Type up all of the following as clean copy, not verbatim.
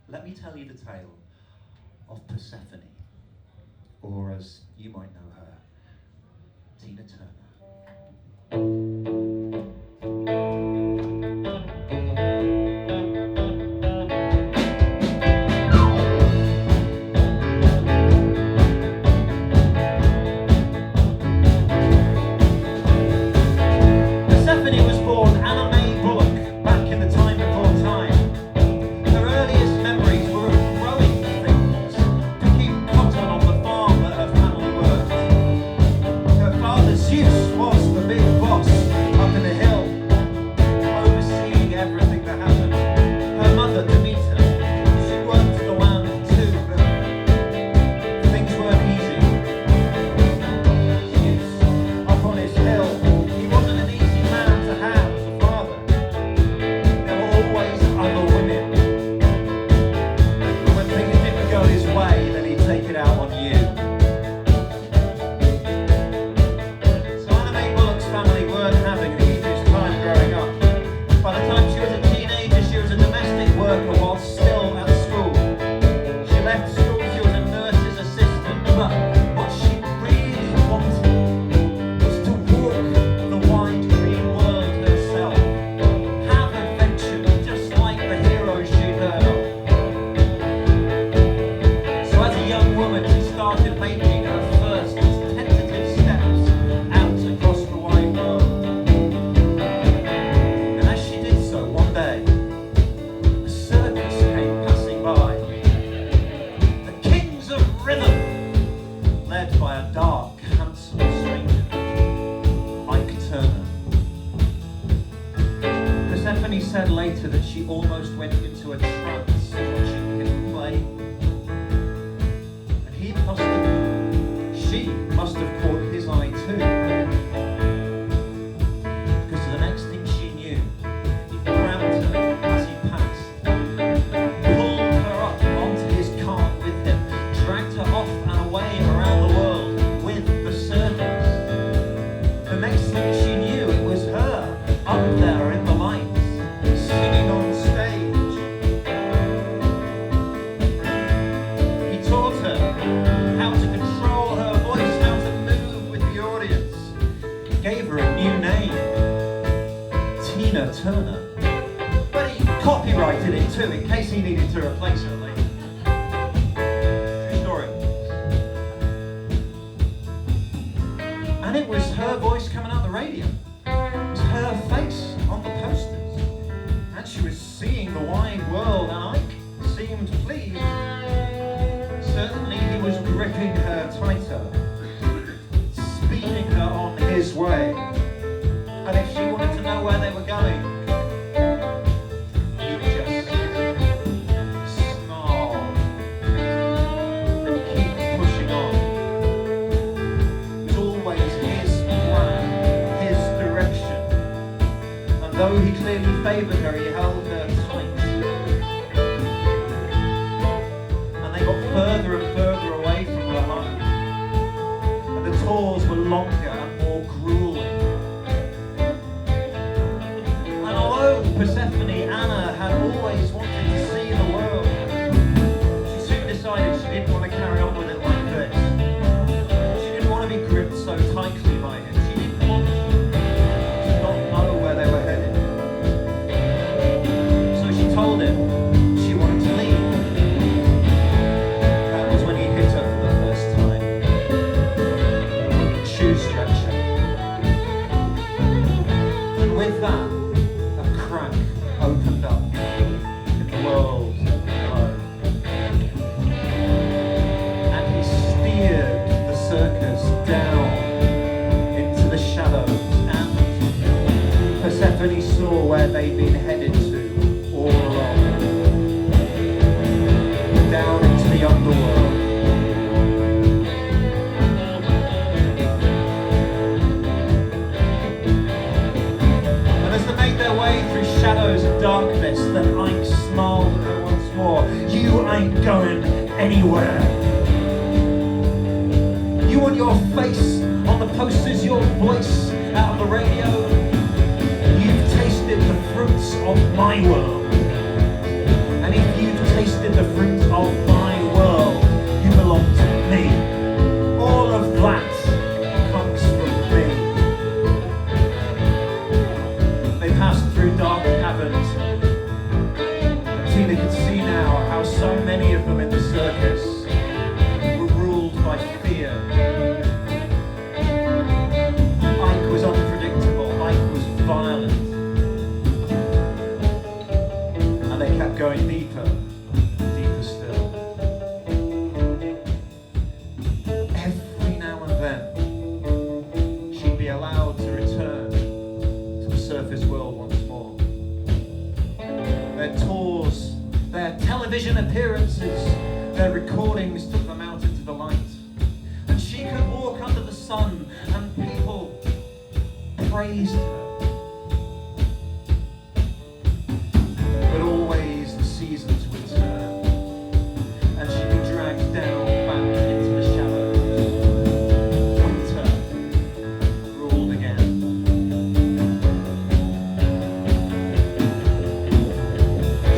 let me tell you the tale of Persephone, or as you might know her, Tina Turner. Persephone was born Amelia back in the time before time. Her earliest memories were of growing things to keep cotton on the farm that her family worked. Her father Zeus was the big boss up in the hill, overseeing everything that happened. Her mother Demeter, she worked the land too, but things weren't easy. Zeus, up on his hill, he wasn't an easy man to have as a father. There were always other women. When things didn't go his way, then he'd take it out on you. So Anime Bullock's family weren't having the easiest time growing up. By the time she was a teenager, she was a domestic worker while still at school. She left school, she was a nurse's assistant, but what she really wanted was to walk the wide green world herself, have adventure just like the heroes she'd heard of. So as a young woman, she started making her first tentative steps out across the wide world. And as she did so, one day, a circus came passing by. The Kings of Rhythm, led by a dark, handsome stranger, Ike Turner. Persephone said later that she almost went into a trance watching him play. And she must have caught his eye too. Because the next thing she knew, he grabbed her as he passed, pulled her up onto his cart with him, dragged her off and away around the world with the circus. The next thing she knew, it was her up there in the lights, singing on stage. He taught her how to control her voice, how to move with the audience. Gave her a new name, Tina Turner. But he copyrighted it too, in case he needed to replace her later. True story. And it was her voice coming out the radio. It was her face on the posters. And she was seeing the wide world, and Ike seemed pleased. Certainly he was gripping her tighter, speeding her on his way. And if she wanted to know where they were going, he'd just snarl and keep pushing on. It was always his plan, his direction. And though he clearly favoured her, he held her tight. And they got further and further away from her home. And the tours were longer and more grueling. And although Persephone, Anna, had always wanted to see the world, she soon decided she didn't want to carry on with it like this. She didn't want to be gripped so tightly by him. She didn't want to not know where they were headed. So she told him she wanted to leave. That was when he hit her for the first time. Shoe stretcher. And with that, a crack opened up in the world below. And he steered the circus down into the shadows, and Persephone saw where they'd been headed to all along. Down into the underworld. And as they made their way through shadows and darkness, then Ike snarled at her once more. You ain't going anywhere. You want your face on the posters, your voice out on the radio. You've tasted the fruits of my world. And if you've tasted the Tina could see now how so many of them in the circus were ruled by fear. Ike was unpredictable, Ike was violent. And they kept going deeper, deeper still. Every now and then, she'd be allowed to return to the surface world once more. Their tours, their television appearances, their recordings took them out into the light. And she could walk under the sun and people praised her. But always the seasons would turn and she'd be dragged down back into the shadows. Winter ruled again.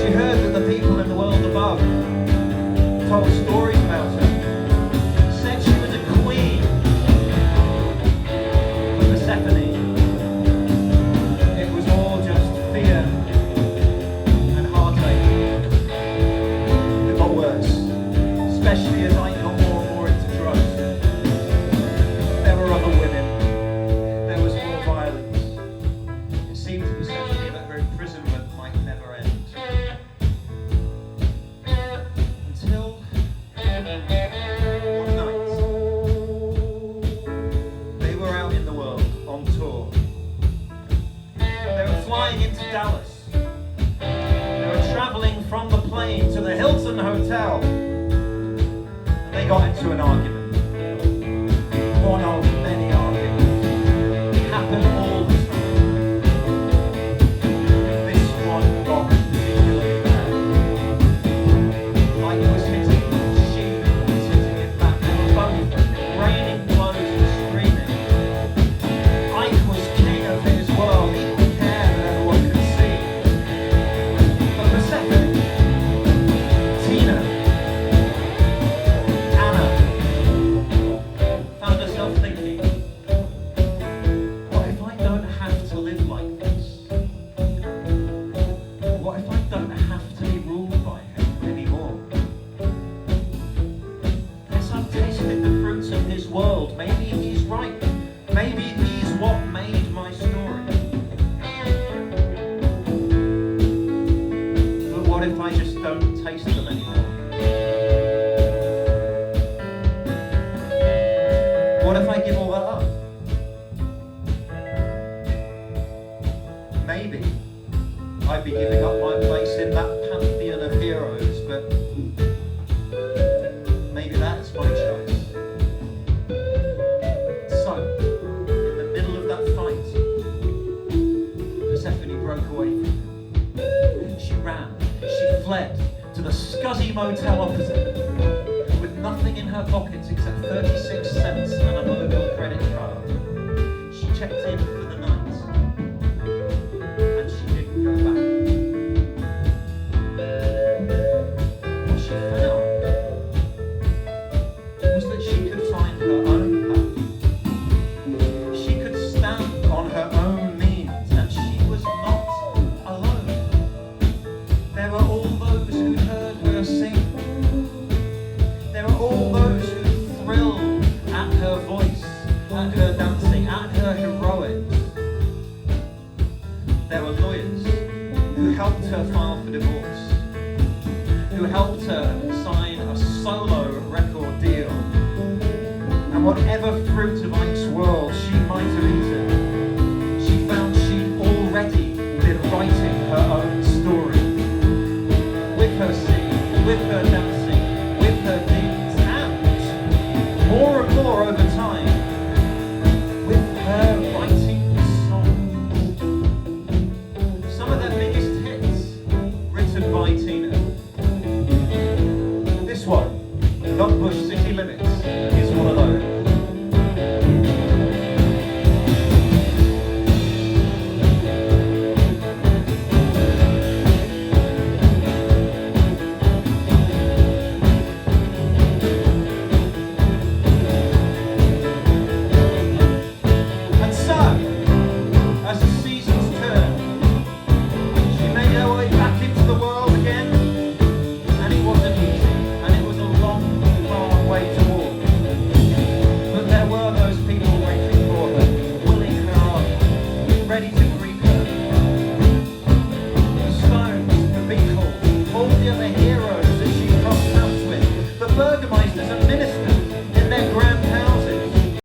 She heard that the people in the world above told stories about her, said she was a queen. But Persephone, it was all just fear and heartache. It got worse, especially as I got more and more into drugs. There were other women, there was more violence. It seemed to Persephone that her imprisonment might never end. Until one night, they were out in the world on tour. They were flying into Dallas. They were traveling from the plane to the Hilton Hotel. And they got into an argument. One of many arguments. It happened all the time. This one got particularly bad. Mike was hitting, she was hitting it back. They were both raining blows and screaming. Ike was king of his world, he didn't care that everyone could see. But Persephone, Tina, Anna found herself thinking, what if I don't have to live like this? What if I don't have to be ruled by him anymore? Yes, I've tasted the fruits of his world. Maybe he's right. Maybe he's what made my story. But what if I just don't taste them anymore? What if I give all that up? Maybe I'd be giving up my place in that pantheon of heroes, but maybe that's my choice. So, in the middle of that fight, Persephone broke away from him. She ran, she fled to the scuzzy motel opposite, with nothing in her pockets except 36 cents and a mobile credit card. She checked in for the night, and she didn't go back. What she found was that she could find her own path. She could stand on her own means, and she was not alone. There were all those who'd heard her sing. There were all those who thrilled at her voice, at her dancing, at her heroics. There were lawyers who helped her file for divorce, who helped her sign a solo record deal. And whatever fruit of Ike's world she might have eaten, she found she'd already been writing her own story. With her singing, with her dancing, with her deeds, and more and more over time, with her writing songs. Some of their biggest hits written by Tina. This one, Nutbush